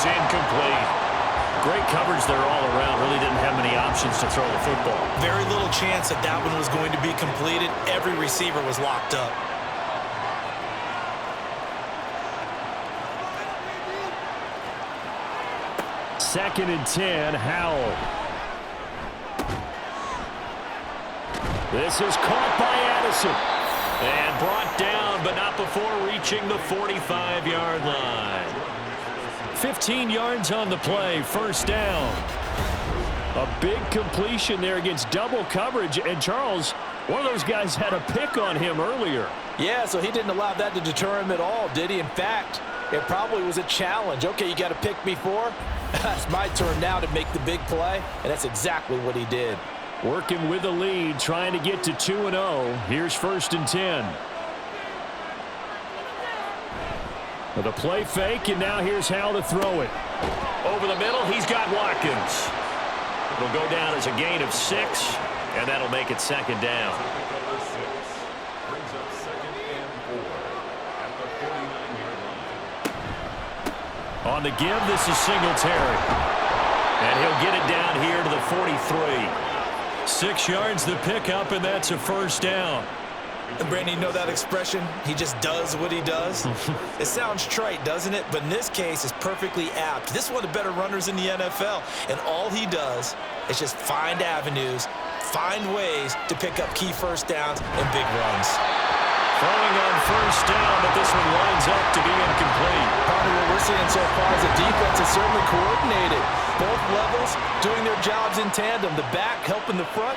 is incomplete. Great coverage there all around. Really didn't have many options to throw the football. Very little chance that that one was going to be completed. Every receiver was locked up. Second and 10, Howell. This is caught by Addison. And brought down, but not before reaching the 45-yard line. 15 yards on the play, first down. A big completion there against double coverage. And Charles, one of those guys had a pick on him earlier. Yeah, so he didn't allow that to deter him at all, did he? In fact, it probably was a challenge. Okay, you got to pick me for? It's my turn now to make the big play, and that's exactly what he did. Working with the lead, trying to get to 2-0. Here's first and 10. With a play fake, and now here's how to throw it. Over the middle, he's got Watkins. It'll go down as a gain of 6, and that'll make it second down. On the give, this is Singletary. And he'll get it down here to the 43. 6 yards the pickup, and that's a first down. And Brandon, you know that expression? He just does what he does. It sounds trite, doesn't it? But in this case, it's perfectly apt. This is one of the better runners in the NFL. And all he does is just find avenues, find ways to pick up key first downs and big runs. Throwing on first down, but this one lines up to be incomplete. Partner, what we're seeing so far is the defense is certainly coordinated. Both levels doing their jobs in tandem. The back helping the front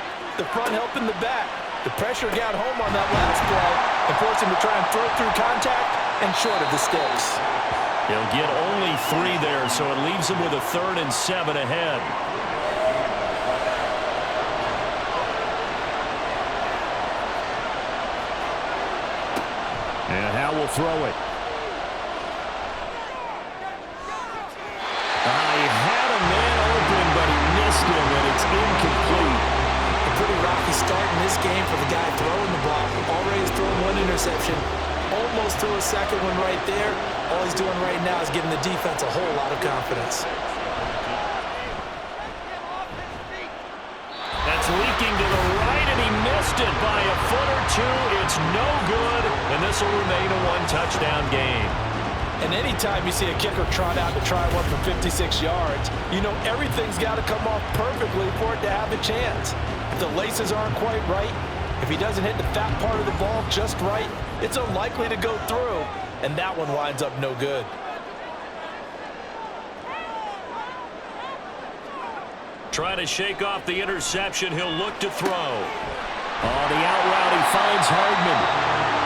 helping the back. The pressure got home on that last play and forced him to try and throw through contact and short of the sticks. He'll get only 3 there, so it leaves him with a 3rd and 7 ahead. And Howell will throw it. He had a man open, but he missed him, and it's incomplete. A pretty rocky start in this game for the guy throwing the ball. Already has thrown 1 interception. Almost threw a second one right there. All he's doing right now is giving the defense a whole lot of confidence. That's leaking to the right, and he missed it by a foot or 2. It's no good, and this will remain a 1-touchdown game. And anytime you see a kicker trot out to try one from 56 yards, you know everything's got to come off perfectly for it to have a chance. If the laces aren't quite right, if he doesn't hit the fat part of the ball just right, it's unlikely to go through, and that one winds up no good. Trying to shake off the interception. He'll look to throw. On the out route, he finds Hardman.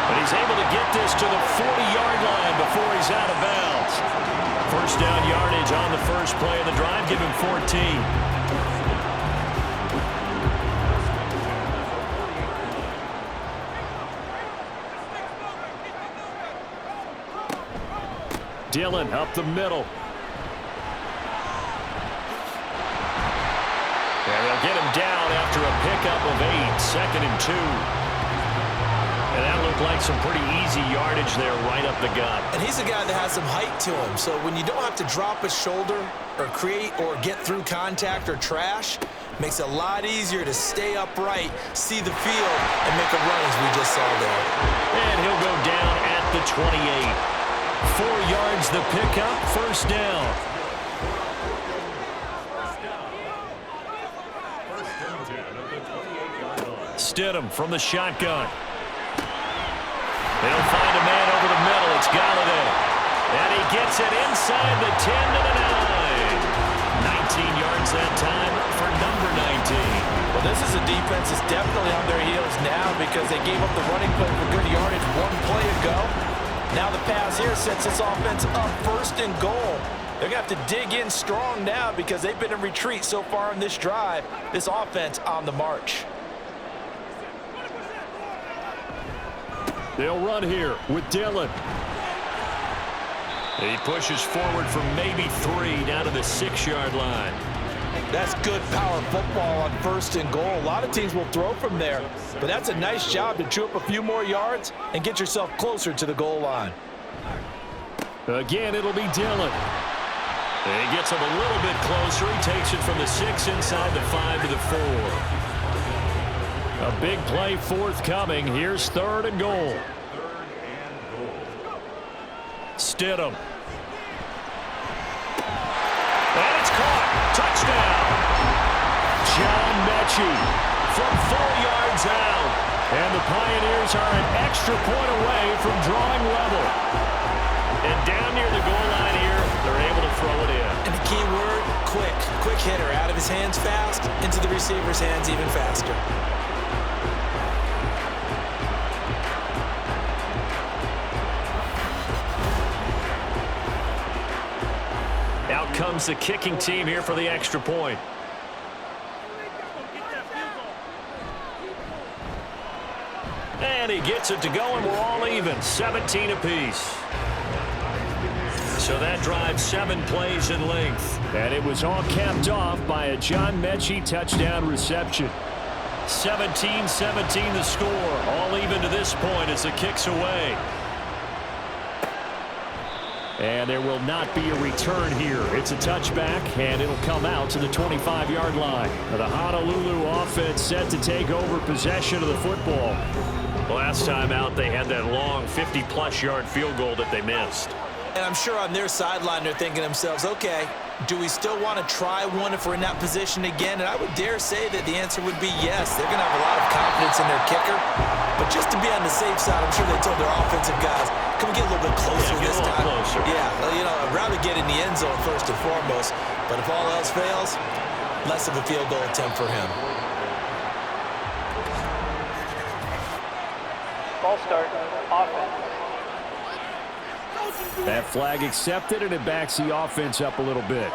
But he's able to get this to the 40-yard line before he's out of bounds. First down yardage on the first play of the drive. Give him 14. Dillon up the middle. And they'll get him down after a pickup of 8, 2nd and 2. And that looked like some pretty easy yardage there right up the gut. And he's a guy that has some height to him, so when you don't have to drop a shoulder or create or get through contact or trash, makes it a lot easier to stay upright, see the field, and make a run as we just saw there. And he'll go down at the 28. 4 yards the pickup, first down. Stidham from the shotgun. They'll find a man over the middle. It's Galladay. And he gets it inside the 10 to the 9. 19 yards that time for number 19. Well, this is a defense that's definitely on their heels now because they gave up the running play for good yardage 1 play ago. Now the pass here sets this offense up 1st and goal. They're going to have to dig in strong now because they've been in retreat so far in this drive. This offense on the march. They'll run here with Dillon. He pushes forward for maybe 3 down to the 6-yard line. That's good power football on 1st and goal. A lot of teams will throw from there, but that's a nice job to chew up a few more yards and get yourself closer to the goal line. Again, it'll be Dillon. And he gets him a little bit closer. He takes it from the 6 inside the 5 to the 4. A big play forthcoming. Here's 3rd and goal. Stidham. And it's caught. Touchdown. John Mechie from 4 yards out. And the Pioneers are an extra point away from drawing level. And down near the goal line here, they're able to throw it in. And the key word, quick. Quick hitter. Out of his hands fast, into the receiver's hands even faster. Out comes the kicking team here for the extra point. And he gets it to go, and we're all even. 17 apiece. So that drives 7 plays in length. And it was all capped off by a John Mechie touchdown reception. 17-17 the score. All even to this point as the kick's away. And there will not be a return here. It's a touchback, and it'll come out to the 25-yard line. The Honolulu offense set to take over possession of the football. Last time out, they had that long 50-plus yard field goal that they missed. And I'm sure on their sideline they're thinking to themselves, okay, do we still want to try one if we're in that position again? And I would dare say that the answer would be yes. They're going to have a lot of confidence in their kicker. But just to be on the safe side, I'm sure they told their offensive guys, can we get a little bit closer this time? Closer. Yeah, well, you know, I'd rather get in the end zone first and foremost. But if all else fails, less of a field goal attempt for him. Ball start, offense. That flag accepted, and it backs the offense up a little bit.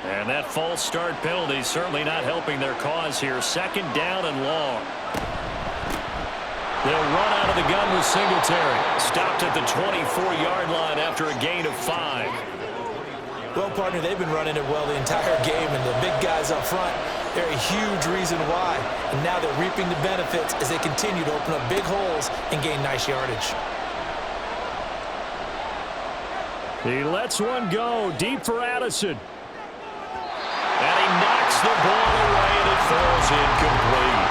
And that false start penalty certainly not helping their cause here. 2nd down and long. They'll run out of the gun with Singletary. Stopped at the 24-yard line after a gain of 5. Well, partner, they've been running it well the entire game, and the big guys up front, they're a huge reason why. And now they're reaping the benefits as they continue to open up big holes and gain nice yardage. He lets one go deep for Addison. And he knocks the ball away, and it falls incomplete.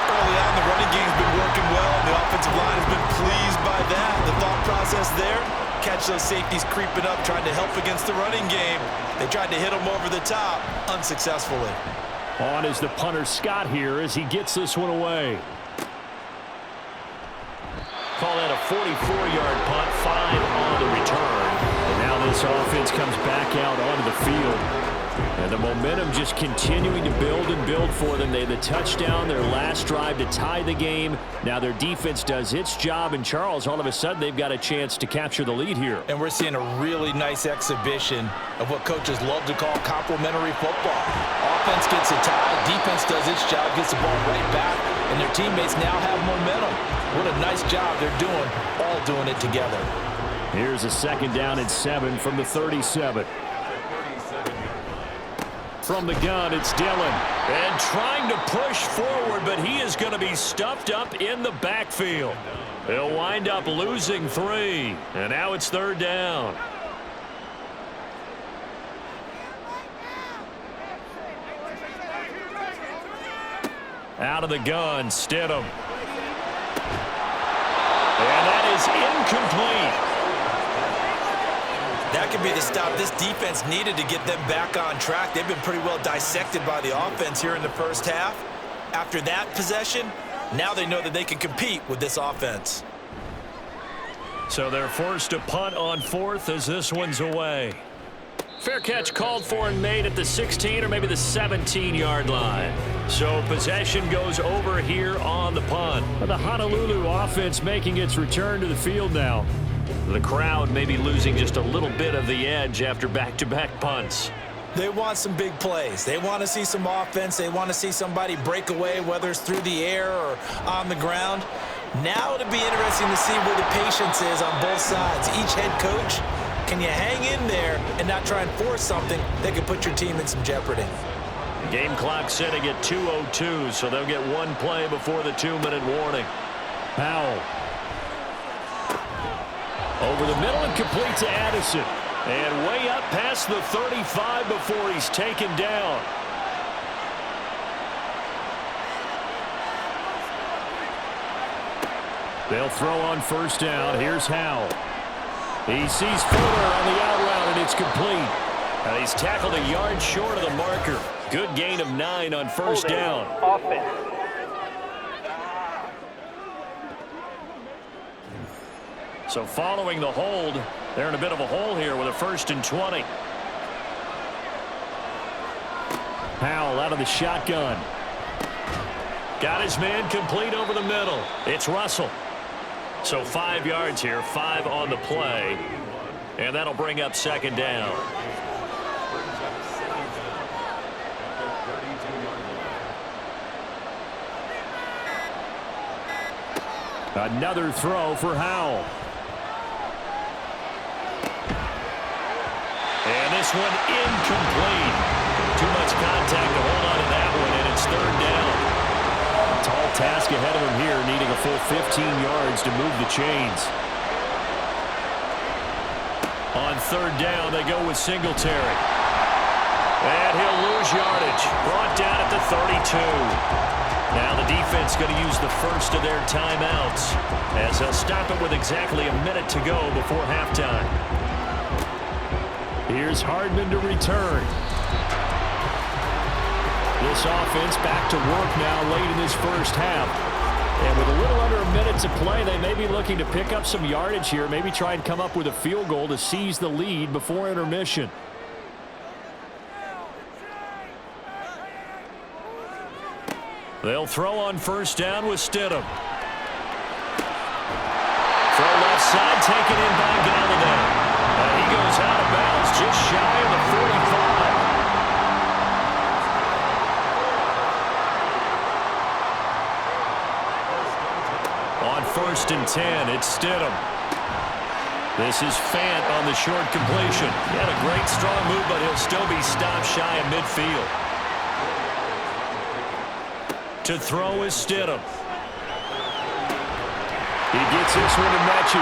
Early on, the running game's been working well, and the offensive line has been pleased by that. The thought process there, catch those safeties creeping up, trying to help against the running game. They tried to hit them over the top, unsuccessfully. On is the punter Scott here as he gets this one away. Call that a 44-yard punt, 5 on the return. And now this offense comes back out onto the field. And the momentum just continuing to build and build for them. They had the touchdown, their last drive to tie the game. Now their defense does its job, and Charles, all of a sudden, they've got a chance to capture the lead here. And we're seeing a really nice exhibition of what coaches love to call complementary football. Offense gets a tie, defense does its job, gets the ball right back, and their teammates now have momentum. What a nice job they're doing, all doing it together. Here's a 2nd down and 7 from the 37. From the gun, it's Dillon. And trying to push forward, but he is going to be stuffed up in the backfield. They'll wind up losing 3. And now it's 3rd down. Out of the gun, Stidham. And that is incomplete. That could be the stop this defense needed to get them back on track. They've been pretty well dissected by the offense here in the first half. After that possession, now they know that they can compete with this offense. So they're forced to punt on 4th as this one's away. Fair catch called for and made at the 16 or maybe the 17-yard line. So possession goes over here on the punt. The Honolulu offense making its return to the field now. The crowd may be losing just a little bit of the edge after back-to-back punts. They want some big plays. They want to see some offense. They want to see somebody break away, whether it's through the air or on the ground. Now it'll be interesting to see where the patience is on both sides. Each head coach, can you hang in there and not try and force something that could put your team in some jeopardy? Game clock setting at 2:02, so they'll get one play before the 2-minute warning. Powell. Over the middle and complete to Addison. And way up past the 35 before he's taken down. They'll throw on first down. Here's Howell. He sees Fuller on the out route, and it's complete. And he's tackled a yard short of the marker. Good gain of 9 on first down. Offense. So following the hold, they're in a bit of a hole here with a 1st and 20. Howell out of the shotgun. Got his man complete over the middle. It's Russell. So 5 yards here, 5 on the play. And that'll bring up 2nd down. Another throw for Howell. And this one incomplete. Too much contact to hold on to that one, and it's 3rd down. Tall task ahead of him here, needing a full 15 yards to move the chains. On 3rd down, they go with Singletary. And he'll lose yardage. Brought down at the 32. Now the defense going to use the first of their timeouts as they'll stop it with exactly a minute to go before halftime. Here's Hardman to return. This offense back to work now late in this first half. And with a little under a minute to play, they may be looking to pick up some yardage here, maybe try and come up with a field goal to seize the lead before intermission. They'll throw on first down with Stidham. Throw left side, taken in by Galladay. And he goes out of bounds just shy of the 45. On 1st and 10, it's Stidham. This is Fant on the short completion. He had a great strong move, but he'll still be stopped shy of midfield. To throw is Stidham. He gets this one to Mechie.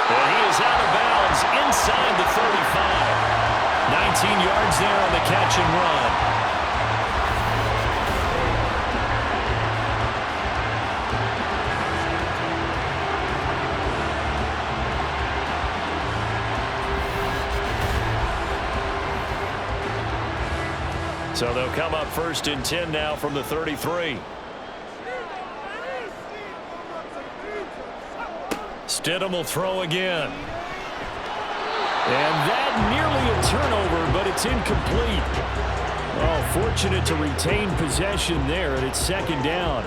And he is out of bounds inside the 35. 19 yards there on the catch and run. So they'll come up 1st and 10 now from the 33. Stidham will throw again. And that nearly a turnover, but it's incomplete. Oh, fortunate to retain possession there, and it's 2nd down.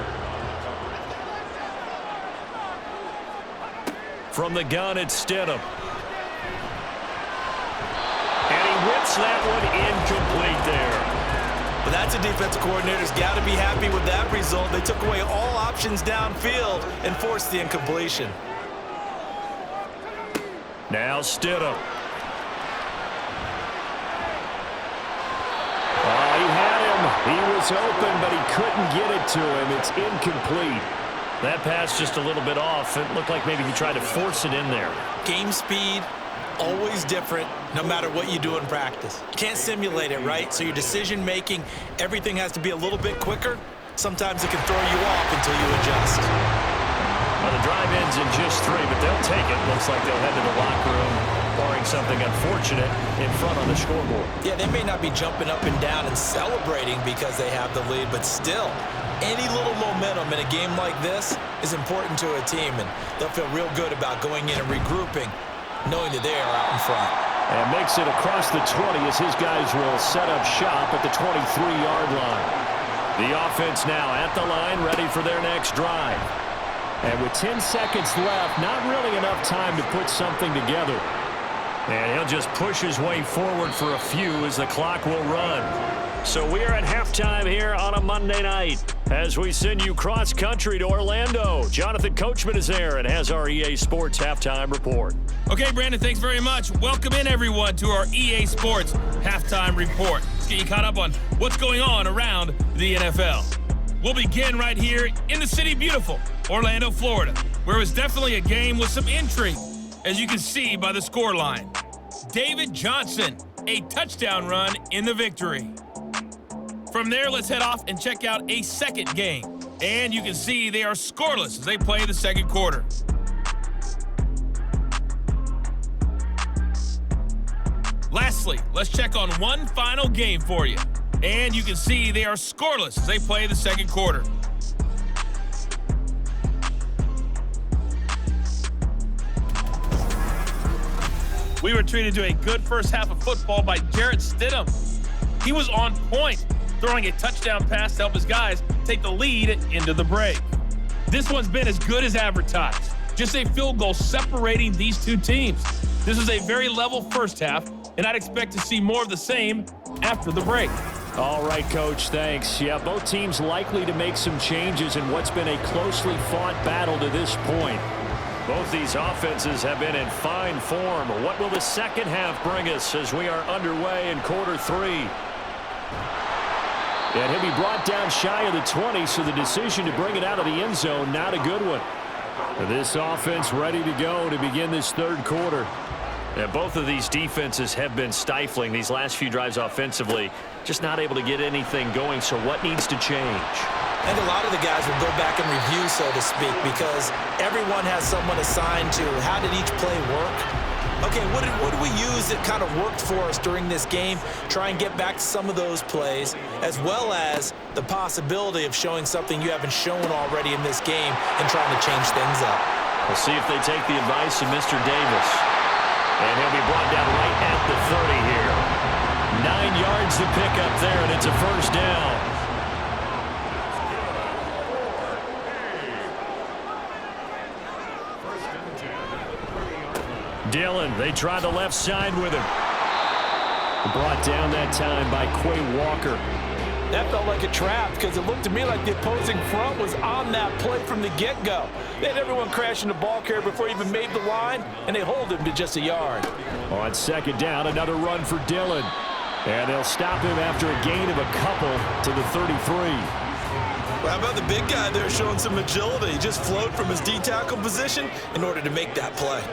From the gun, it's Stidham. And he whips that one incomplete there. But that's a defensive coordinator's got to be happy with that result. They took away all options downfield and forced the incompletion. Now Stidham. Oh, he had him. He was open, but he couldn't get it to him. It's incomplete. That pass just a little bit off. It looked like maybe he tried to force it in there. Game speed, always different, no matter what you do in practice. You can't simulate it, right? So your decision-making, everything has to be a little bit quicker. Sometimes it can throw you off until you adjust. Well, the drive ends in just 3, but they'll take it. Looks like they'll head to the locker room, barring something unfortunate in front on the scoreboard. Yeah, they may not be jumping up and down and celebrating because they have the lead, but still, any little momentum in a game like this is important to a team, and they'll feel real good about going in and regrouping, knowing that they are out in front. And makes it across the 20 as his guys will set up shop at the 23-yard line. The offense now at the line, ready for their next drive. And with 10 seconds left, not really enough time to put something together. And he'll just push his way forward for a few as the clock will run. So we are at halftime here on a Monday night as we send you cross-country to Orlando. Jonathan Coachman is there and has our EA Sports halftime report. Okay, Brandon, thanks very much. Welcome in, everyone, to our EA Sports halftime report. Let's get you caught up on what's going on around the NFL. We'll begin right here in the city beautiful, Orlando, Florida, where it was definitely a game with some intrigue, as you can see by the scoreline. David Johnson, a touchdown run in the victory. From there, let's head off and check out a second game. And you can see they are scoreless as they play the second quarter. Lastly, let's check on one final game for you. And you can see they are scoreless as they play the second quarter. We were treated to a good first half of football by Jarrett Stidham. He was on point, throwing a touchdown pass to help his guys take the lead into the break. This one's been as good as advertised. Just a field goal separating these two teams. This is a very level first half, and I'd expect to see more of the same after the break. All right, Coach, thanks. Yeah, both teams likely to make some changes in what's been a closely fought battle to this point. Both these offenses have been in fine form. What will the second half bring us as we are underway in quarter three? And he'll be brought down shy of the 20, so the decision to bring it out of the end zone, not a good one. This offense ready to go to begin this third quarter. And both of these defenses have been stifling these last few drives offensively, just not able to get anything going. So what needs to change? I think a lot of the guys will go back and review, so to speak, because everyone has someone assigned to how did each play work. Okay, what did we use that kind of worked for us during this game? Try and get back to some of those plays, as well as the possibility of showing something you haven't shown already in this game and trying to change things up. We'll see if they take the advice of Mr. Davis. And he'll be brought down right at the 30 here. 9 yards to pick up there, and it's a first down. Dillon, they try the left side with him. Brought down that time by Quay Walker. That felt like a trap because it looked to me like the opposing front was on that play from the get-go. They had everyone crashing the ball carrier before he even made the line, and they hold him to just a yard. On second down, another run for Dillon. And they'll stop him after a gain of a couple to the 33. Well, how about the big guy there showing some agility? He just flowed from his D-tackle position in order to make that play.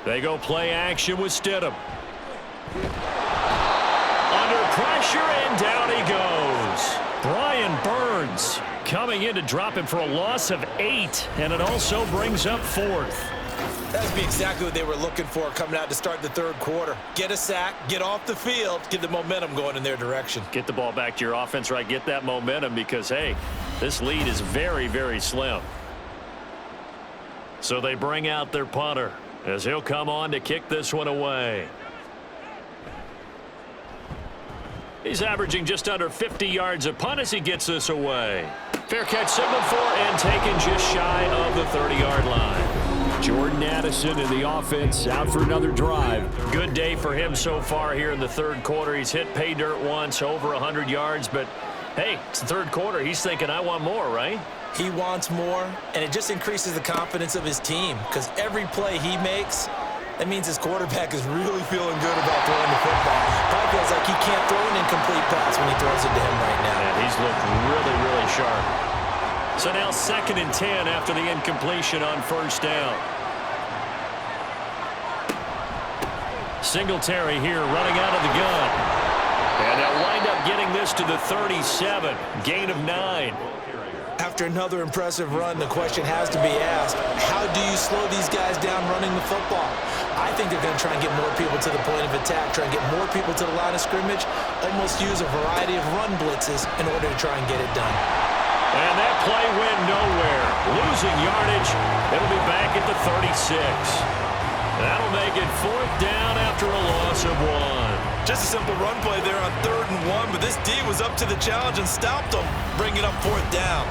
They go play action with Stidham. Under pressure, and down he goes. Brian Burns coming in to drop him for a loss of 8, and it also brings up 4th. That'd be exactly what they were looking for coming out to start the third quarter. Get a sack, get off the field, get the momentum going in their direction. Get the ball back to your offense, right? Get that momentum because, hey, this lead is very, very slim. So they bring out their punter as he'll come on to kick this one away. He's averaging just under 50 yards a punt as he gets this away. Fair catch signaled for and taken just shy of the 30-yard line. Jordan Addison in the offense out for another drive. Good day for him so far here in the third quarter. He's hit pay dirt once, over 100 yards, but hey, it's the third quarter. He's thinking, I want more, right? He wants more, and it just increases the confidence of his team because every play he makes, that means his quarterback is really feeling good about throwing the football. Probably feels like he can't throw an incomplete pass when he throws it to him right now. Yeah, he's looked really, really sharp. So now 2nd and 10 after the incompletion on first down. Singletary here running out of the gun. And they'll wind up getting this to the 37. Gain of 9. After another impressive run, the question has to be asked, how do you slow these guys down running the football? I think they're going to try and get more people to the point of attack, try and get more people to the line of scrimmage, almost use a variety of run blitzes in order to try and get it done. And that play went nowhere. Losing yardage. It'll be back at the 36. That'll make it 4th down after a loss of 1. Just a simple run play there on 3rd and 1, but this D was up to the challenge and stopped them, bringing up 4th down.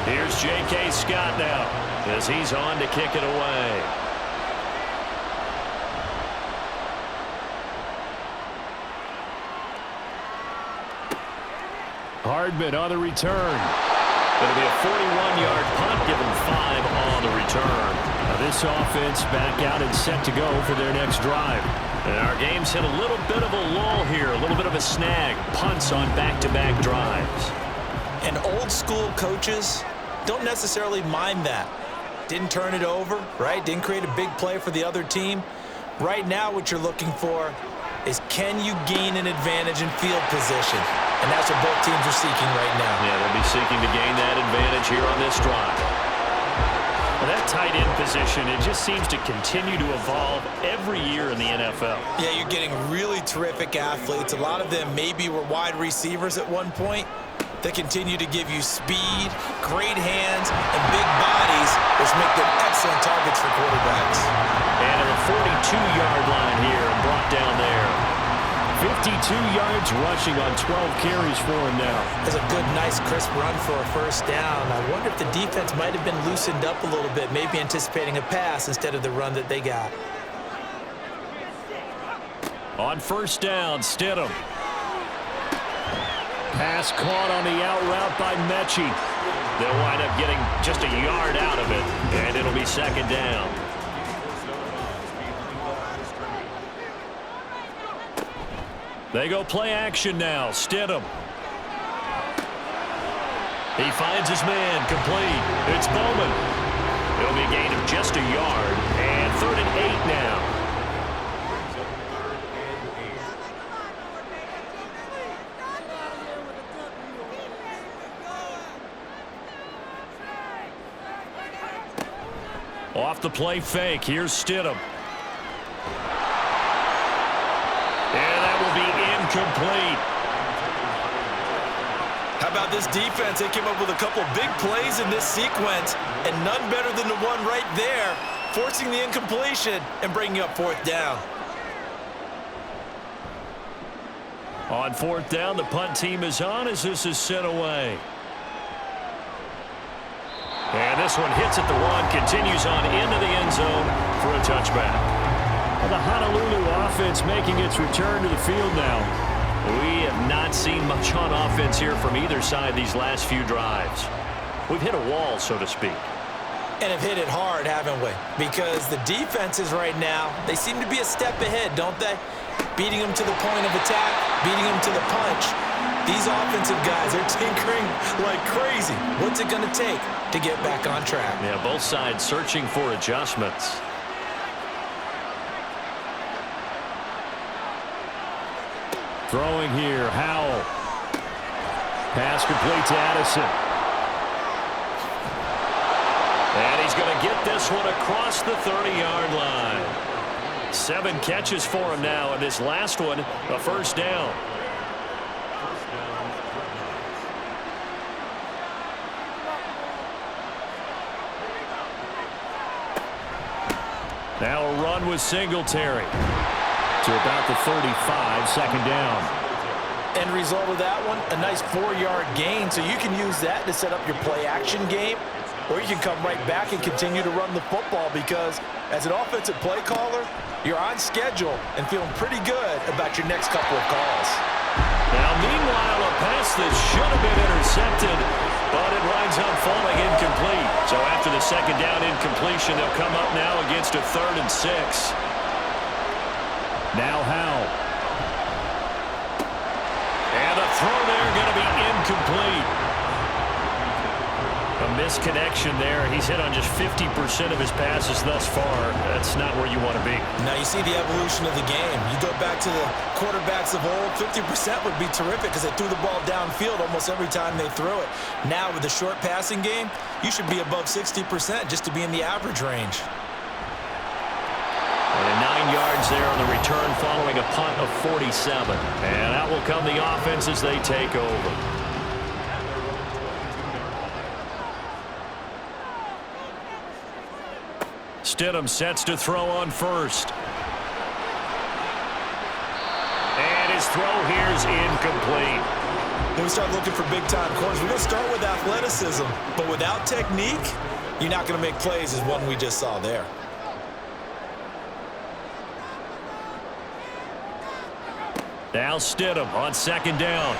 Here's J.K. Scott now as he's on to kick it away. Hardman on the return. It'll be a 41-yard punt, given 5 on the return. Now this offense back out and set to go for their next drive. And our game's hit a little bit of a lull here, a little bit of a snag. Punts on back-to-back drives. And old-school coaches don't necessarily mind that. Didn't turn it over, right? Didn't create a big play for the other team. Right now what you're looking for is, can you gain an advantage in field position? And that's what both teams are seeking right now. Yeah, they'll be seeking to gain that advantage here on this drive. Well, that tight end position, it just seems to continue to evolve every year in the NFL. Yeah, you're getting really terrific athletes. A lot of them maybe were wide receivers at one point. They continue to give you speed, great hands, and big bodies, which make them excellent targets for quarterbacks. And at the 42-yard line here and brought down there. 52 yards rushing on 12 carries for him now. That's a good, nice, crisp run for a first down. I wonder if the defense might have been loosened up a little bit, maybe anticipating a pass instead of the run that they got. On first down, Stidham. Pass caught on the out route by Mechie. They'll wind up getting just a yard out of it, and it'll be second down. They go play action now. Stidham. He finds his man, complete. It's Bowman. It'll be a gain of just a yard, and 3rd and 8 now. Off the play fake, here's Stidham. And that will be incomplete. How about this defense? They came up with a couple big plays in this sequence, and none better than the one right there, forcing the incompletion and bringing up 4th down. On 4th down, the punt team is on as this is sent away. And this one hits at the 1, continues on into the end zone for a touchback. Well, the Honolulu offense making its return to the field now. We have not seen much on offense here from either side these last few drives. We've hit a wall, so to speak. And have hit it hard, haven't we? Because the defenses right now, they seem to be a step ahead, don't they? Beating them to the point of attack, beating them to the punch. These offensive guys are tinkering like crazy. What's it going to take to get back on track? Yeah, both sides searching for adjustments. Throwing here, Howell. Pass complete to Addison. And he's going to get this one across the 30-yard line. 7 catches for him now, and this last one, a first down. Now a run with Singletary to about the 35, second down. End result of that one, a nice 4-yard gain, so you can use that to set up your play-action game, or you can come right back and continue to run the football because as an offensive play caller, you're on schedule and feeling pretty good about your next couple of calls. Now, meanwhile, a pass that should have been intercepted, but it winds up falling incomplete. So after the second down incompletion, they'll come up now against a 3rd and 6. Now Howell. And a throw there going to be incomplete. A misconnection there. He's hit on just 50% of his passes thus far. That's not where you want to be. Now you see the evolution of the game. You go back to the quarterbacks of old, 50% would be terrific because they threw the ball downfield almost every time they threw it. Now with the short passing game, you should be above 60% just to be in the average range. And 9 yards there on the return following a punt of 47. And out will come the offense as they take over. Stidham sets to throw on first. And his throw here is incomplete. When we start looking for big-time corners, we're going to start with athleticism. But without technique, you're not going to make plays as one we just saw there. Now Stidham on second down.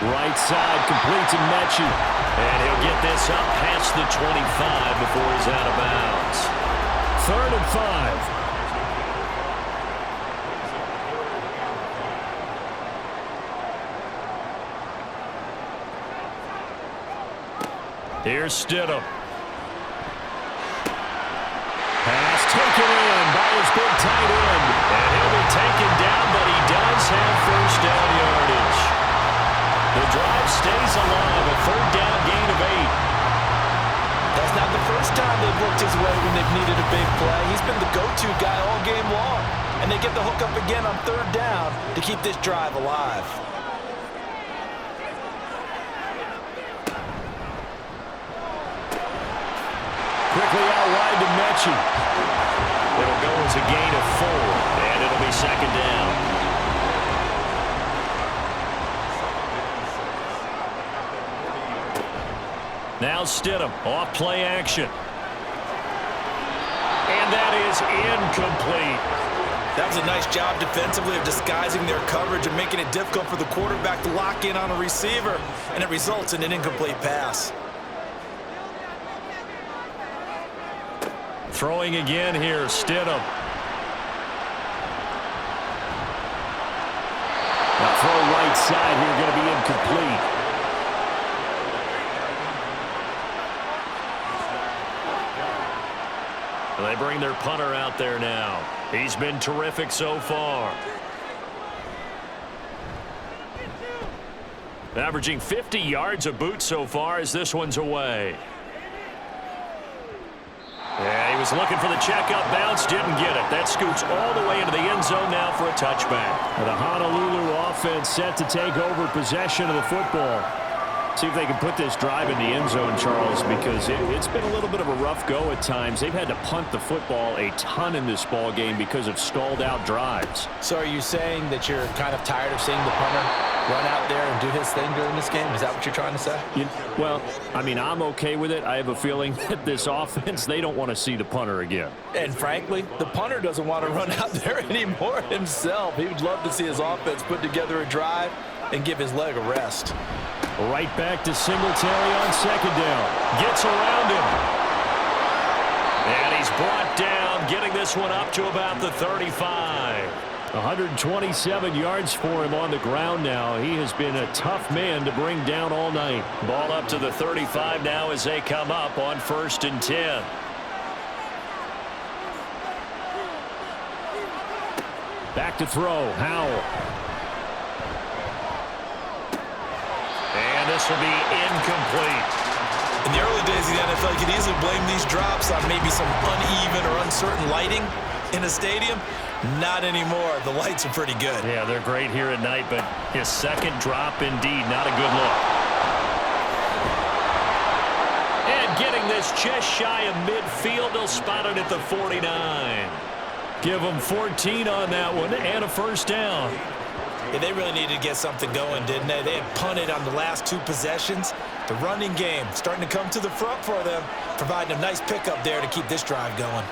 Right side complete to Mechie. And he'll get this up past the 25 before he's out of bounds. 3rd and 5. Here's Stidham. The drive stays alive. A third down gain of 8. That's not the first time they've looked his way when they've needed a big play. He's been the go-to guy all game long. And they get the hook up again on third down to keep this drive alive. Quickly out wide to Mechie. It'll go as a gain of 4, and it'll be second down. Now Stidham, off play action. And that is incomplete. That was a nice job defensively of disguising their coverage and making it difficult for the quarterback to lock in on a receiver, and it results in an incomplete pass. Throwing again here, Stidham. Now throw right side here, going to be incomplete. They bring their punter out there now. He's been terrific so far. Averaging 50 yards a boot so far as this one's away. Yeah, he was looking for the checkup bounce, didn't get it. That scoots all the way into the end zone now for a touchback. The Honolulu offense set to take over possession of the football. See if they can put this drive in the end zone, Charles, because it's been a little bit of a rough go at times. They've had to punt the football a ton in this ball game because of stalled out drives. So are you saying that you're kind of tired of seeing the punter run out there and do his thing during this game? Is that what you're trying to say? Well, I mean, I'm okay with it. I have a feeling that this offense, they don't want to see the punter again. And frankly, the punter doesn't want to run out there anymore himself. He would love to see his offense put together a drive and give his leg a rest. Right back to Singletary on second down. Gets around him. And he's brought down, getting this one up to about the 35. 127 yards for him on the ground now. He has been a tough man to bring down all night. Ball up to the 35 now as they come up on 1st and 10. Back to throw. Howell. And this will be incomplete. In the early days of the NFL, you could easily blame these drops on maybe some uneven or uncertain lighting in a stadium. Not anymore. The lights are pretty good. Yeah, they're great here at night, but his second drop, indeed, not a good look. And getting this just shy of midfield, they'll spot it at the 49. Give them 14 on that one and a first down. Yeah, they really needed to get something going, didn't they? They had punted on the last 2 possessions. The running game starting to come to the front for them, providing a nice pickup there to keep this drive going.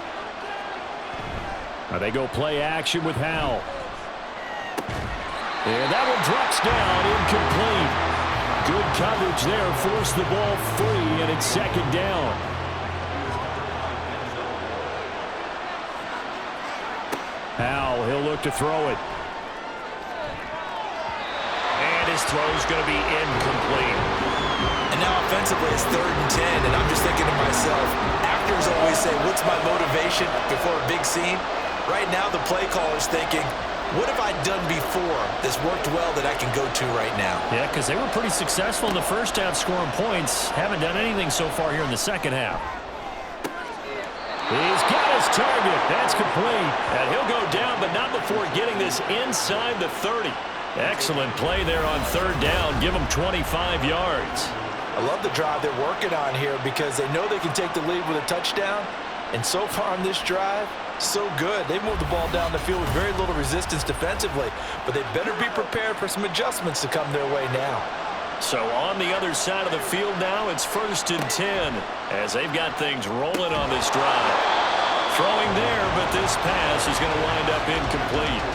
Now they go play action with Howell. And that one drops down, incomplete. Good coverage there, forced the ball free, and it's second down. Howell, he'll look to throw it. His throw's going to be incomplete. And now offensively it's 3rd and 10, and I'm just thinking to myself, actors always say, what's my motivation before a big scene? Right now the play caller's thinking, what have I done before that's worked well that I can go to right now? Yeah, because they were pretty successful in the first half scoring points. Haven't done anything so far here in the second half. He's got his target. That's complete. And he'll go down, but not before getting this inside the 30. Excellent play there on 3rd down. Give them 25 yards. I love the drive they're working on here because they know they can take the lead with a touchdown. And so far on this drive, so good. They moved the ball down the field with very little resistance defensively. But they better be prepared for some adjustments to come their way now. So on the other side of the field now, it's 1st and 10 as they've got things rolling on this drive. Throwing there, but this pass is going to wind up incomplete.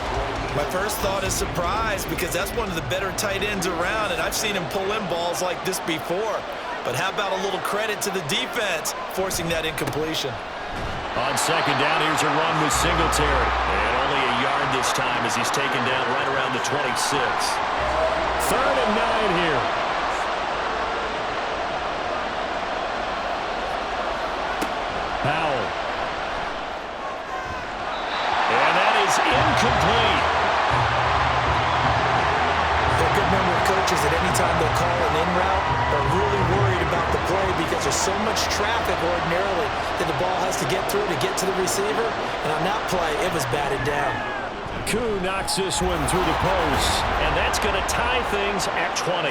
My first thought is surprise because that's one of the better tight ends around, and I've seen him pull in balls like this before. But how about a little credit to the defense forcing that incompletion? On second down, here's a run with Singletary. And only a yard this time as he's taken down right around the 26. 3rd and 9 here. Howell. And that is incomplete. They're a good number of coaches at any time they call an in route, they're really worried about the play because there's so much traffic ordinarily that the ball has to get through to get to the receiver. And on that play, it was batted down. Koo knocks this one through the post, and that's going to tie things at 20.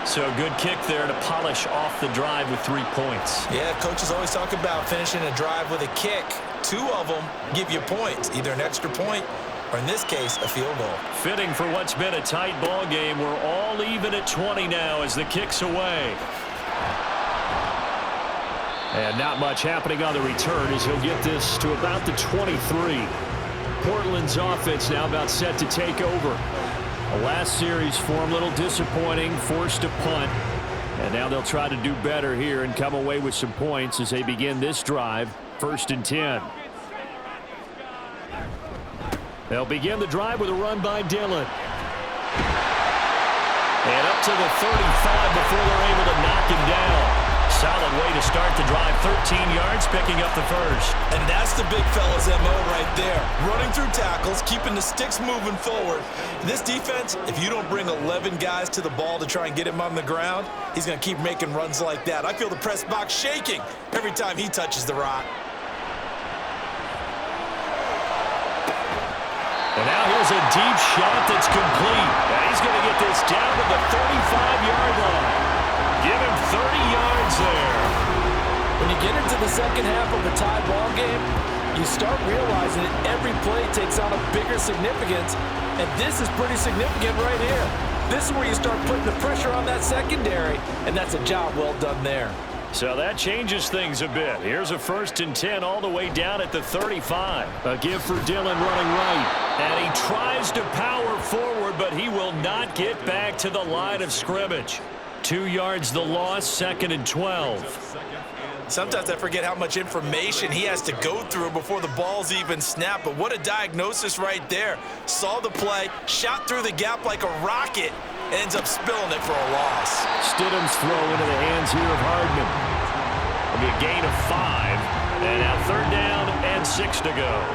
So good kick there to polish off the drive with 3 points. Yeah, coaches always talk about finishing a drive with a kick. 2 of them give you points, either an extra point or, in this case, a field goal. Fitting for what's been a tight ball game. We're all even at 20 now as the kick's away. And not much happening on the return as he'll get this to about the 23. Portland's offense now about set to take over. The last series for him, a little disappointing, forced to punt. And now they'll try to do better here and come away with some points as they begin this drive, 1st and 10. They'll begin the drive with a run by Dillon. And up to the 35 before they're able to knock him down. Solid way to start the drive, 13 yards, picking up the first. And that's the big fella's MO right there. Running through tackles, keeping the sticks moving forward. This defense, if you don't bring 11 guys to the ball to try and get him on the ground, he's going to keep making runs like that. I feel the press box shaking every time he touches the rock. And now here's a deep shot that's complete. And he's going to get this down to the 35-yard line. Give him 30 yards there. When you get into the second half of a tie ball game, you start realizing that every play takes on a bigger significance, and this is pretty significant right here. This is where you start putting the pressure on that secondary, and that's a job well done there. So that changes things a bit. Here's a 1st and 10 all the way down at the 35. A give for Dillon running right. And he tries to power forward, but he will not get back to the line of scrimmage. 2 yards the loss, 2nd and 12. Sometimes I forget how much information he has to go through before the ball's even snapped. But what a diagnosis right there. Saw the play, shot through the gap like a rocket, and ends up spilling it for a loss. Stidham's throw into the hands here of Hardman. It'll be a gain of 5. And now 3rd down and 6 to go.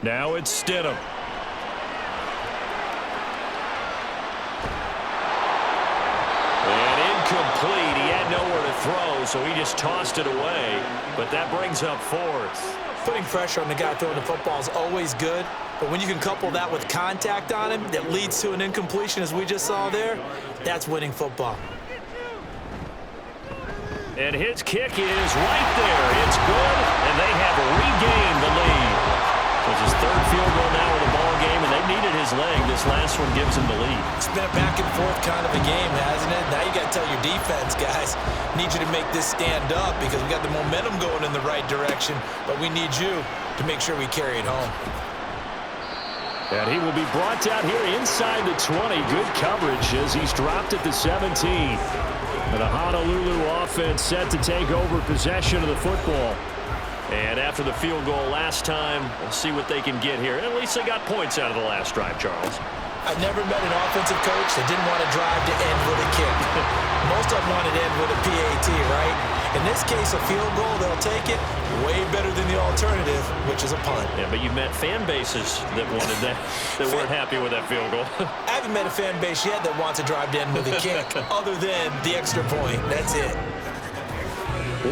Now it's Stidham. And incomplete. He had nowhere to throw, so he just tossed it away. But that brings up 4th. Putting pressure on the guy throwing the football is always good, but when you can couple that with contact on him that leads to an incompletion, as we just saw there, that's winning football. And his kick is right there. It's good, and they have regained the lead. So it's his 3rd field goal now in the ball game, and they needed his leg. This last one gives him the lead. It's been a back-and-forth kind of a game, hasn't it? Now you got to tell your defense, guys, need you to make this stand up because we got the momentum going in the right direction, but we need you to make sure we carry it home. And he will be brought down here inside the 20. Good coverage as he's dropped at the 17. And the Honolulu offense set to take over possession of the football. And after the field goal last time, we'll see what they can get here. At least they got points out of the last drive, Charles. I've never met an offensive coach that didn't want to drive to end with a kick. Most of them want to end with a PAT, right? In this case, a field goal, they'll take it. Way better than the alternative, which is a punt. Yeah, but you've met fan bases that wanted that, that weren't happy with that field goal. I haven't met a fan base yet that wants to drive to end with a kick, other than the extra point. That's it.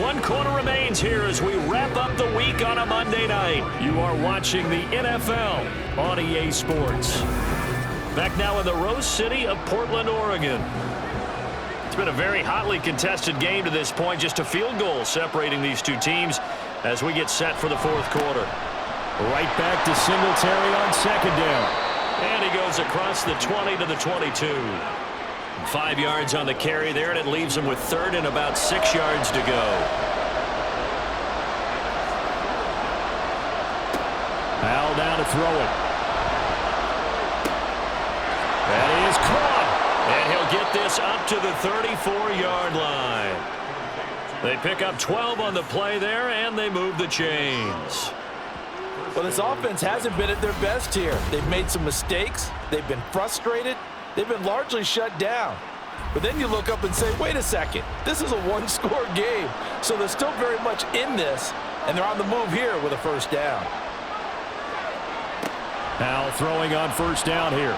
1 quarter remains here as we wrap up the week on a Monday night. You are watching the NFL on EA Sports. Back now in the Rose City of Portland, Oregon. It's been a very hotly contested game to this point. Just a field goal separating these two teams as we get set for the 4th quarter. Right back to Singletary on 2nd down. And he goes across the 20 to the 22. 5 yards on the carry there, and it leaves him with 3rd and about 6 yards to go. Al down to throw it. That is caught. And he'll get this up to the 34-yard line. They pick up 12 on the play there, and they move the chains. Well, this offense hasn't been at their best here. They've made some mistakes. They've been frustrated. They've been largely shut down. But then you look up and say, wait a second, this is a one-score game. So they're still very much in this, and they're on the move here with a first down. Now throwing on first down here.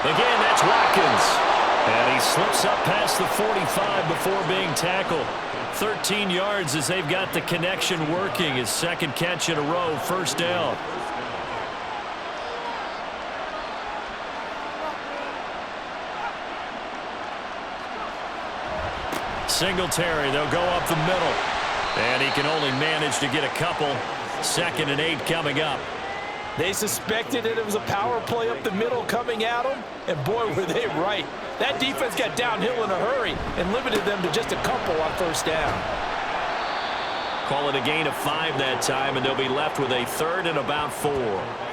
Again, that's Watkins. And he slips up past the 45 before being tackled. 13 yards as they've got the connection working. His second catch in a row, first down. Singletary, they'll go up the middle. And he can only manage to get a couple. 2nd and 8 coming up. They suspected that it was a power play up the middle coming at them, and boy, were they right. That defense got downhill in a hurry and limited them to just a couple on first down. Call it a gain of 5 that time, and they'll be left with a 3rd and about 4.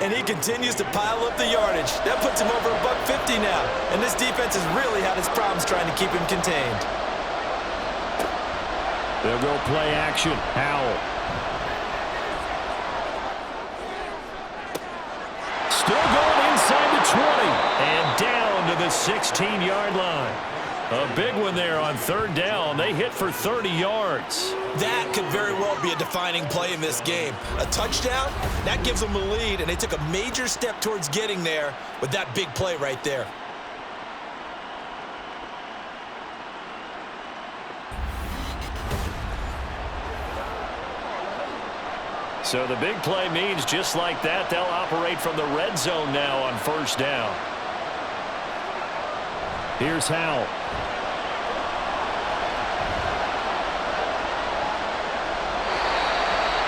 And he continues to pile up the yardage. That puts him over $150 now. And this defense has really had its problems trying to keep him contained. They'll go play action. Howell. Still going inside the 20 and down to the 16-yard line. A big one there on 3rd down. They hit for 30 yards. That could very well be a defining play in this game. A touchdown, that gives them a lead, and they took a major step towards getting there with that big play right there. So the big play means just like that, they'll operate from the red zone now on first down. Here's Howell.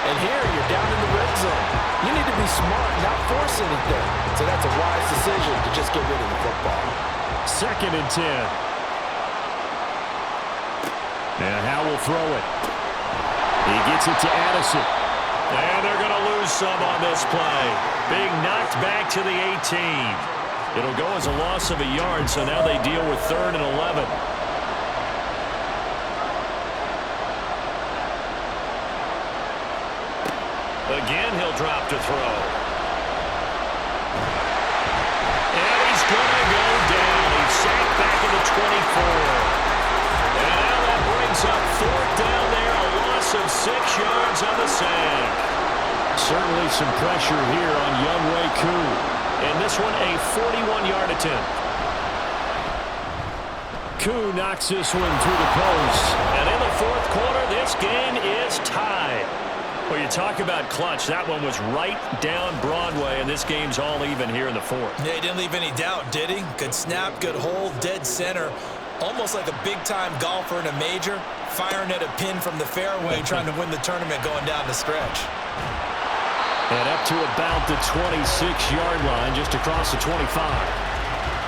And here you're down in the red zone. You need to be smart, not force anything. So that's a wise decision to just get rid of the football. 2nd and 10. And Howell will throw it. He gets it to Addison. And they're going to lose some on this play. Being knocked back to the 18. It'll go as a loss of a yard, so now they deal with 3rd and 11. Again, he'll drop to throw. And he's going to go down. He's sacked back at the 24. And now that brings up 4th down there. A loss of 6 yards on the sack. Certainly some pressure here on Younghoe Koo. And this one a 41-yard attempt. Koo knocks this one through the post. And in the 4th quarter, this game is tied. Well, you talk about clutch. That one was right down Broadway, and this game's all even here in the 4th. Yeah, he didn't leave any doubt, did he? Good snap, good hold, dead center. Almost like a big-time golfer in a major, firing at a pin from the fairway, trying to win the tournament going down the stretch. And up to about the 26-yard line, just across the 25.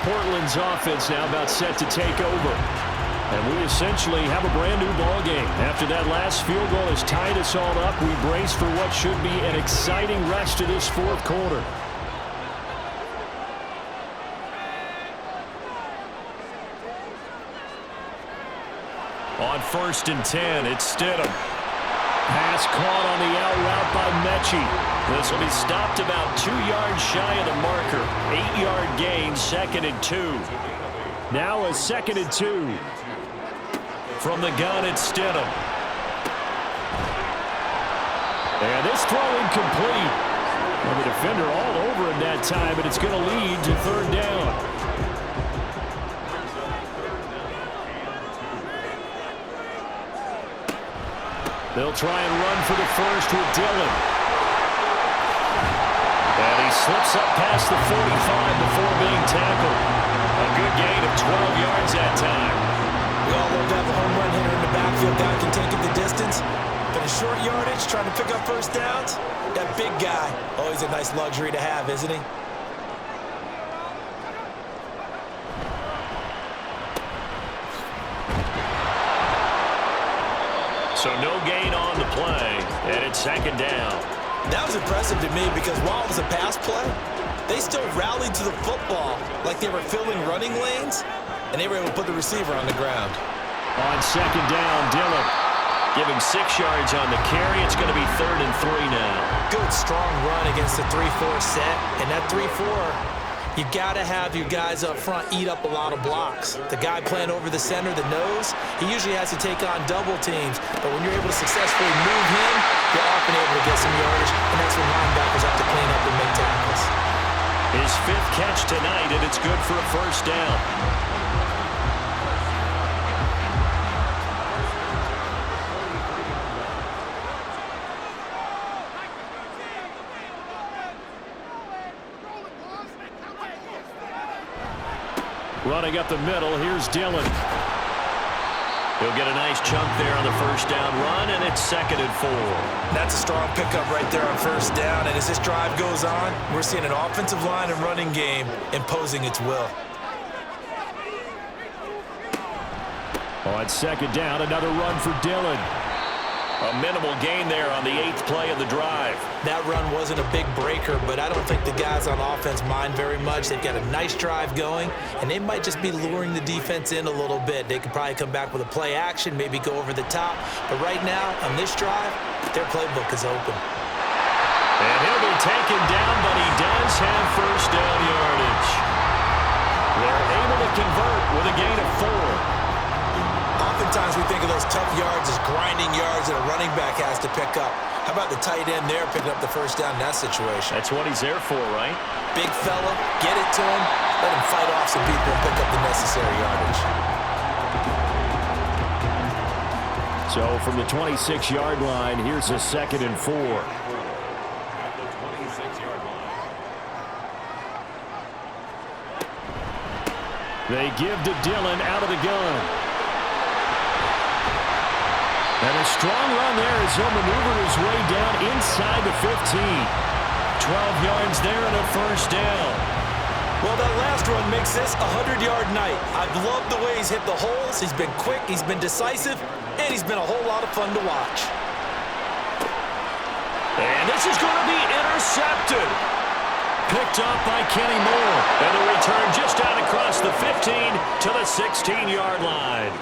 Portland's offense now about set to take over. And we essentially have a brand-new ball game. After that last field goal has tied us all up, we brace for what should be an exciting rest of this 4th quarter. On 1st and 10, it's Stidham. Pass caught on the out route by Mechie. This will be stopped about 2 yards shy of the marker. 8-yard gain, 2nd and 2. Now a 2nd and 2. From the gun, it's Stidham. And this throw incomplete. Well, the defender all over him that time, but it's going to lead to 3rd down. They'll try and run for the first with Dillon. And he slips up past the 45 before being tackled. A good gain of 12 yards that time. We all love to have a home run hitter in the backfield. Guy can take it the distance. But in short yardage, trying to pick up first downs, that big guy, always a nice luxury to have, isn't he? So no gain on the play, and it's 2nd down. That was impressive to me because while it was a pass play, they still rallied to the football like they were filling running lanes, and they were able to put the receiver on the ground. On 2nd down, Dillon. Give him 6 yards on the carry. It's going to be 3rd and 3 now. Good, strong run against the 3-4 set, and that 3-4, You got to have your guys up front eat up a lot of blocks. The guy playing over the center, the nose, he usually has to take on double teams. But when you're able to successfully move him, you're often able to get some yardage, and that's when linebackers have to clean up and make tackles. His 5th catch tonight, and it's good for a first down. Running up the middle, here's Dillon. He'll get a nice chunk there on the first down run, and it's 2nd and 4. That's a strong pickup right there on first down, and as this drive goes on, we're seeing an offensive line and running game imposing its will. On 2nd down, another run for Dillon. A minimal gain there on the 8th play of the drive. That run wasn't a big breaker, but I don't think the guys on offense mind very much. They've got a nice drive going, and they might just be luring the defense in a little bit. They could probably come back with a play action, maybe go over the top. But right now, on this drive, their playbook is open. And he'll be taken down, but he does have first down yardage. They're able to convert with a gain of 4. Oftentimes we think of those tough yards as grinding yards that a running back has to pick up. How about the tight end there picking up the first down in that situation? That's what he's there for, right? Big fella, get it to him, let him fight off some people and pick up the necessary yardage. So from the 26-yard line, here's a 2nd and 4. They give to Dillon out of the gun. And a strong run there as he'll maneuver his way down inside the 15. 12 yards there and a first down. Well, that last run makes this a 100-yard night. I've loved the way he's hit the holes. He's been quick, he's been decisive, and he's been a whole lot of fun to watch. And this is going to be intercepted. Picked up by Kenny Moore. And the return just out across the 15 to the 16-yard line.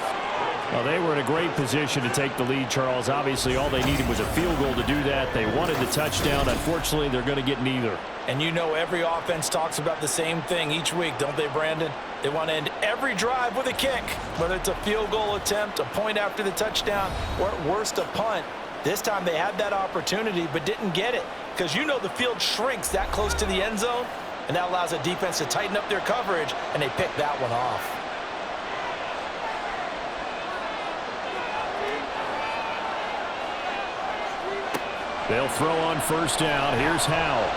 Well, they were in a great position to take the lead, Charles. Obviously, all they needed was a field goal to do that. They wanted the touchdown. Unfortunately, they're going to get neither. And you know every offense talks about the same thing each week, don't they, Brandon? They want to end every drive with a kick, whether it's a field goal attempt, a point after the touchdown, or at worst, a punt. This time they had that opportunity but didn't get it because you know the field shrinks that close to the end zone, and that allows a defense to tighten up their coverage, and they picked that one off. They'll throw on first down. Here's Howell.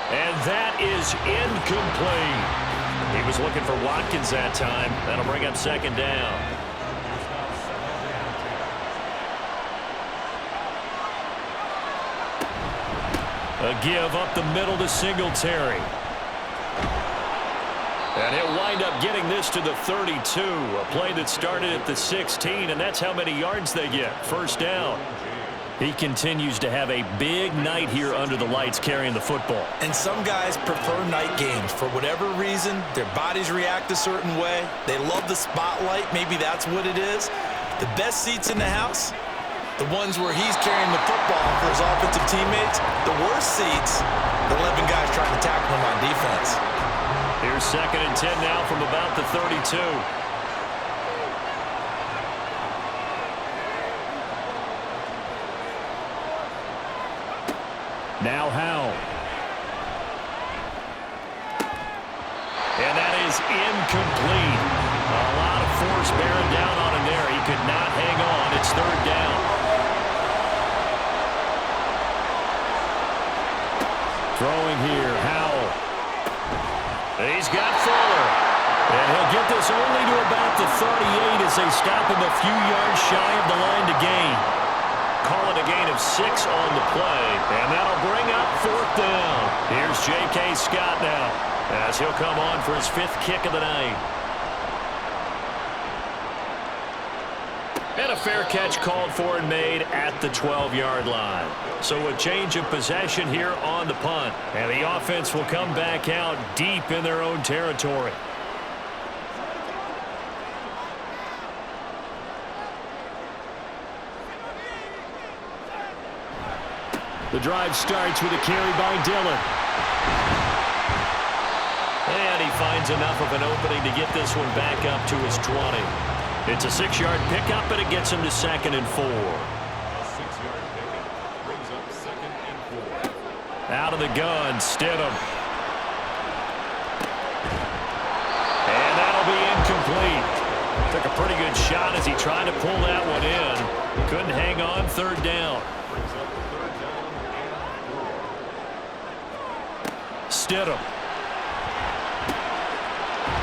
And that is incomplete. He was looking for Watkins that time. That'll bring up 2nd down. A give up the middle to Singletary. And he'll wind up getting this to the 32. A play that started at the 16, and that's how many yards they get. First down. He continues to have a big night here under the lights carrying the football. And some guys prefer night games. For whatever reason, their bodies react a certain way. They love the spotlight. Maybe that's what it is. The best seats in the house, the ones where he's carrying the football for his offensive teammates. The worst seats, the 11 guys trying to tackle him on defense. Here's 2nd and 10 now from about the 32. Now Howell. And that is incomplete. A lot of force bearing down on him there. He could not hang on. It's 3rd down. Throwing here, Howell. He's got Fuller. And he'll get this only to about the 38 as they stop him a few yards shy of the line to gain. Call it a gain of 6 on the play. And that'll bring up 4th down. Here's J.K. Scott now as he'll come on for his 5th kick of the night. And a fair catch called for and made at the 12-yard line. So a change of possession here on the punt. And the offense will come back out deep in their own territory. The drive starts with a carry by Dillon. And he finds enough of an opening to get this one back up to his 20. It's a 6-yard pickup, and it gets him to 2nd and 4. Out of the gun, Stidham. And that'll be incomplete. Took a pretty good shot as he tried to pull that one in. Couldn't hang on, 3rd down. Stidham.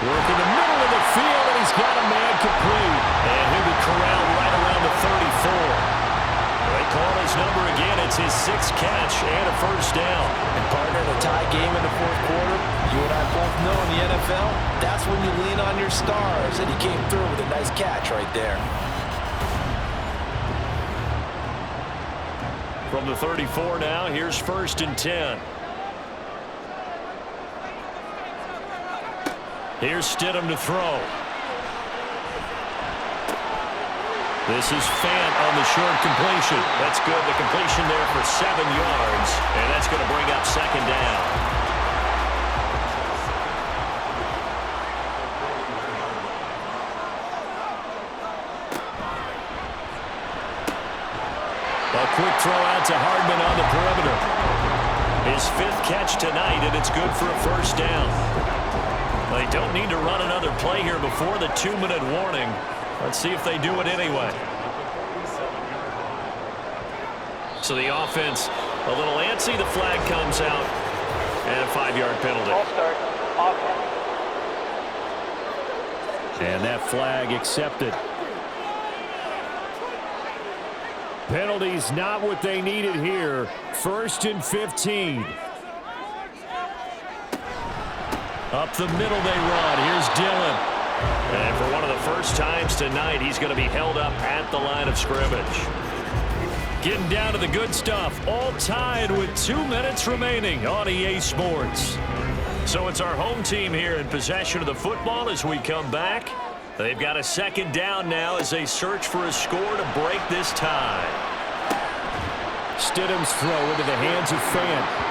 Work in the middle of the field, and he's got a man complete. And he'll be corralled right around the 34. They call his number again. It's his 6th catch and a 1st down. And partner, the tie game in the 4th quarter, you and I both know in the NFL, that's when you lean on your stars. And he came through with a nice catch right there. From the 34 now, here's 1st and 10. Here's Stidham to throw. This is Fant on the short completion. That's good. The completion there for 7 yards, and that's going to bring up 2nd down. A quick throw out to Hardman on the perimeter. His 5th catch tonight, and it's good for a 1st down. They don't need to run another play here before the 2-minute warning. Let's see if they do it anyway. So the offense a little antsy. The flag comes out, and a 5-yard penalty. Ball start, offense. And that flag accepted. Penalties not what they needed here. 1st and 15. Up the middle they run. Here's Dillon. And for one of the first times tonight, he's going to be held up at the line of scrimmage. Getting down to the good stuff. All tied with 2 minutes remaining on EA Sports. So it's our home team here in possession of the football as we come back. They've got a 2nd down now as they search for a score to break this tie. Stidham's throw into the hands of Fant.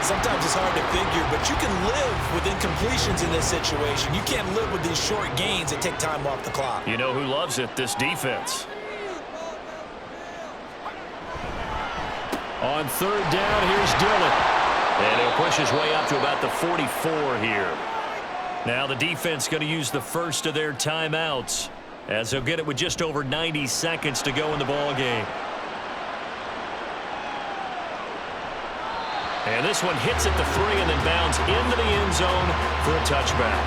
Sometimes it's hard to figure, but you can live with incompletions in this situation. You can't live with these short gains that take time off the clock. You know who loves it? This defense. On 3rd down, here's Dillon. And he'll push his way up to about the 44 here. Now the defense going to use the first of their timeouts as they'll get it with just over 90 seconds to go in the ball game. And this one hits at the 3 and then bounds into the end zone for a touchback.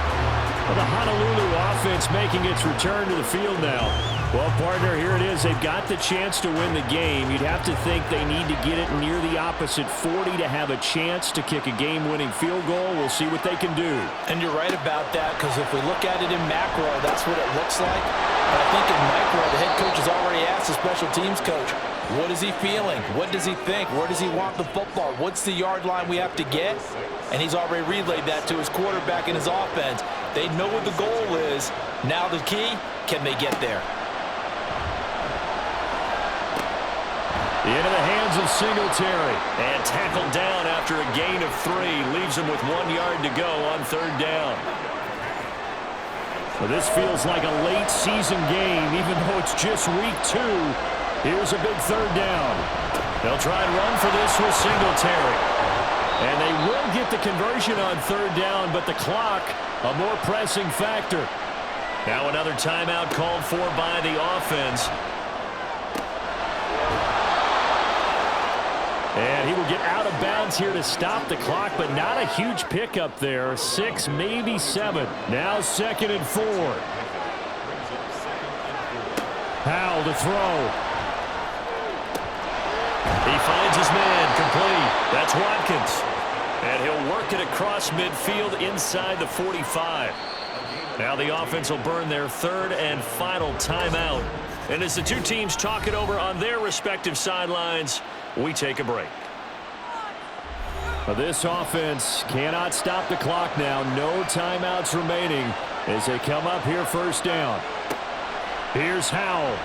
Well, the Honolulu offense making its return to the field now. Well, partner, here it is. They've got the chance to win the game. You'd have to think they need to get it near the opposite 40 to have a chance to kick a game-winning field goal. We'll see what they can do. And you're right about that, because if we look at it in macro, that's what it looks like. But I think in micro, the head coach has already asked the special teams coach, what is he feeling? What does he think? Where does he want the football? What's the yard line we have to get? And he's already relayed that to his quarterback and his offense. They know what the goal is. Now the key, can they get there? Into the hands of Singletary. And tackled down after a gain of 3. Leaves him with 1 yard to go on 3rd down. Well, this feels like a late season game, even though it's just week 2. Here's a big 3rd down. They'll try and run for this with Singletary. And they will get the conversion on 3rd down, but the clock, a more pressing factor. Now another timeout called for by the offense. And he will get out of bounds here to stop the clock, but not a huge pickup there. 6, maybe 7. Now 2nd and 4. Powell to throw. He finds his man complete. That's Watkins. And he'll work it across midfield inside the 45. Now the offense will burn their 3rd and final timeout. And as the two teams talk it over on their respective sidelines, we take a break. This offense cannot stop the clock now. No timeouts remaining as they come up here 1st down. Here's Howell.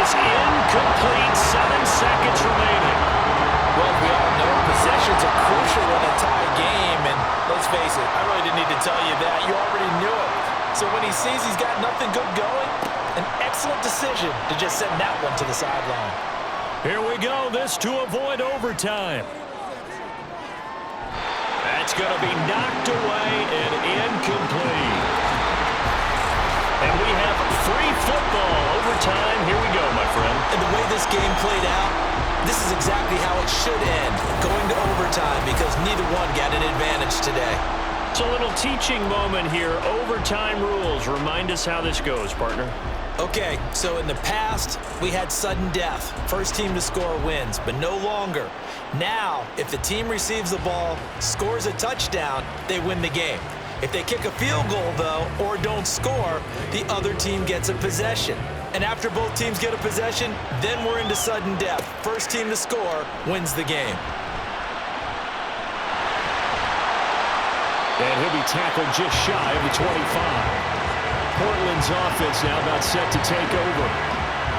is incomplete. 7 seconds remaining. Well, we all know possessions are crucial in a tie game, and let's face it, I really didn't need to tell you that. You already knew it. So when he sees he's got nothing good going, an excellent decision to just send that one to the sideline. Here we go. This to avoid overtime. That's going to be knocked away and incomplete. And we have free football. Overtime. Here we go, my friend. And the way this game played out, this is exactly how it should end, going to overtime, because neither one got an advantage today. It's a little teaching moment here. Overtime rules. Remind us how this goes, partner. Okay, so in the past, we had sudden death. First team to score wins, but no longer. Now, if the team receives the ball, scores a touchdown, they win the game. If they kick a field goal, though, or don't score, the other team gets a possession. And after both teams get a possession, then we're into sudden death. First team to score wins the game. And he'll be tackled just shy of the 25. Portland's offense now about set to take over.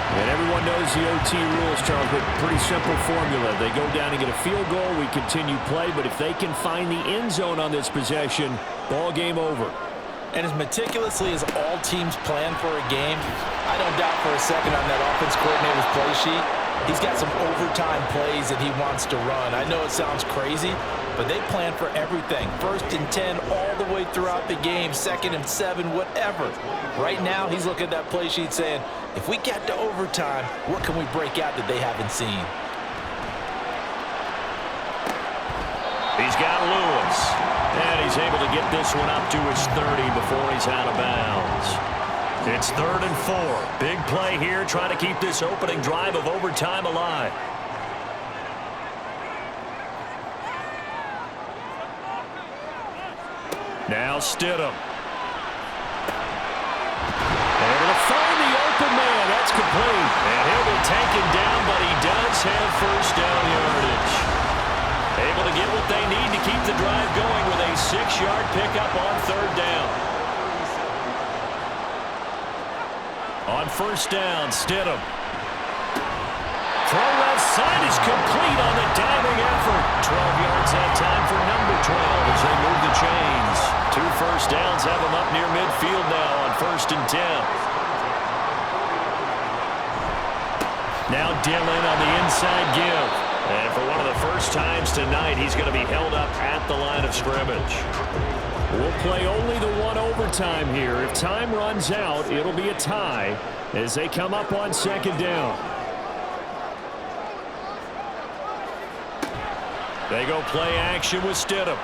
And everyone knows the OT rules, Charles, but pretty simple formula. They go down and get a field goal, we continue play, but if they can find the end zone on this possession, ball game over. And as meticulously as all teams plan for a game, I don't doubt for a second on that offense coordinator's play sheet, he's got some overtime plays that he wants to run. I know it sounds crazy, but they plan for everything. 1st and 10 all the way throughout the game, 2nd and 7, whatever. Right now, he's looking at that play sheet saying, if we get to overtime, what can we break out that they haven't seen? He's got Lewis. And he's able to get this one up to his 30 before he's out of bounds. It's 3rd and 4. Big play here, trying to keep this opening drive of overtime alive. Now Stidham. Able to find the open man. That's complete. And he'll be taken down, but he does have first down yardage. Able to get what they need to keep the drive going with a 6-yard pickup on 3rd down. On 1st down, Stidham. Throw left side is complete on the diving effort. 12 yards that time for number 12 as they move the chains. 2 first downs have them up near midfield now on 1st and 10. Now Dillon on the inside give. And for one of the first times tonight, he's going to be held up at the line of scrimmage. We'll play only the one overtime here. If time runs out, it'll be a tie as they come up on 2nd down. They go play action with Stidham.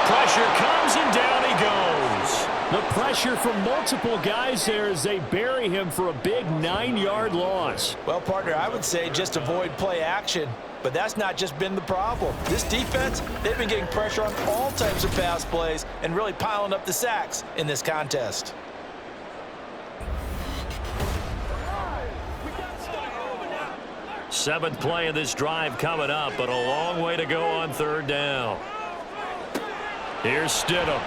Pressure comes and down he goes. The pressure from multiple guys there as they bury him for a big 9-yard loss. Well, partner, I would say just avoid play action, but that's not just been the problem. This defense, they've been getting pressure on all types of pass plays and really piling up the sacks in this contest. Seventh play of this drive coming up, but a long way to go on 3rd down. Here's Stidham.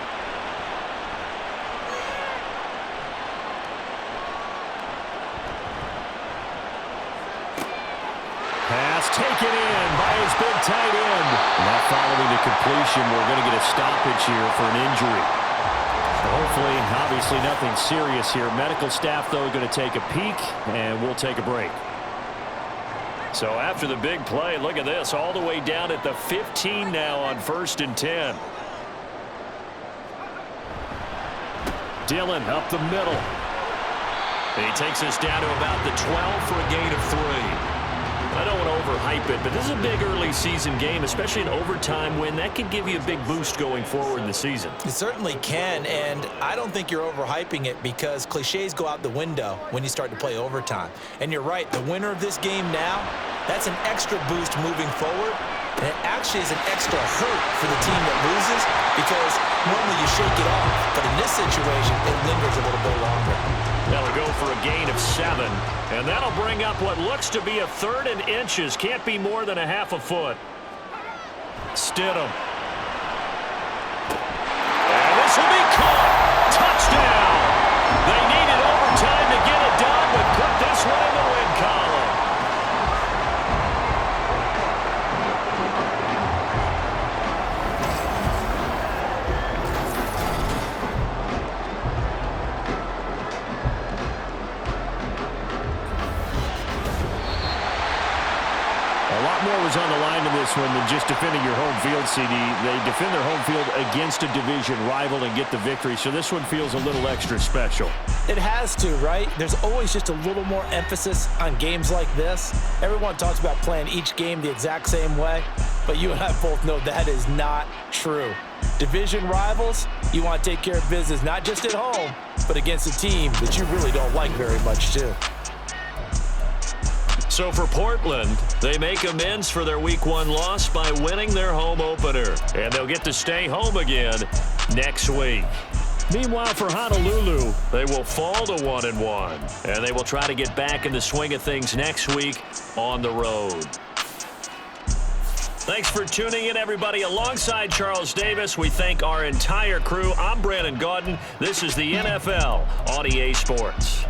Pass taken in by his big tight end. Not following the completion, we're going to get a stoppage here for an injury. So hopefully, obviously nothing serious here. Medical staff, though, going to take a peek, and we'll take a break. So after the big play, look at this, all the way down at the 15 now on 1st and 10. Dillon up the middle. And he takes us down to about the 12 for a gain of 3. I don't want to overhype it, but this is a big early season game, especially an overtime win. That could give you a big boost going forward in the season. It certainly can, and I don't think you're overhyping it because cliches go out the window when you start to play overtime. And you're right, the winner of this game now, that's an extra boost moving forward, and it actually is an extra hurt for the team that loses because normally you shake it off, but in this situation, it lingers a little bit longer. That'll go for a gain of 7, and that'll bring up what looks to be a 3rd and inches. Can't be more than a half a foot. Stidham. And this will be caught. Touchdown. They needed overtime to get it more was on the line in this one than just defending your home field, CD. They defend their home field against a division rival and get the victory, so this one feels a little extra special. It has to, right? There's always just a little more emphasis on games like this. Everyone talks about playing each game the exact same way, but you and I both know that is not true. Division rivals, you want to take care of business not just at home, but against a team that you really don't like very much too. So for Portland, they make amends for their Week 1 loss by winning their home opener, and they'll get to stay home again next week. Meanwhile, for Honolulu, they will fall to 1-1, and they will try to get back in the swing of things next week on the road. Thanks for tuning in, everybody. Alongside Charles Davis, we thank our entire crew. I'm Brandon Gaudin. This is the NFL on EA Sports.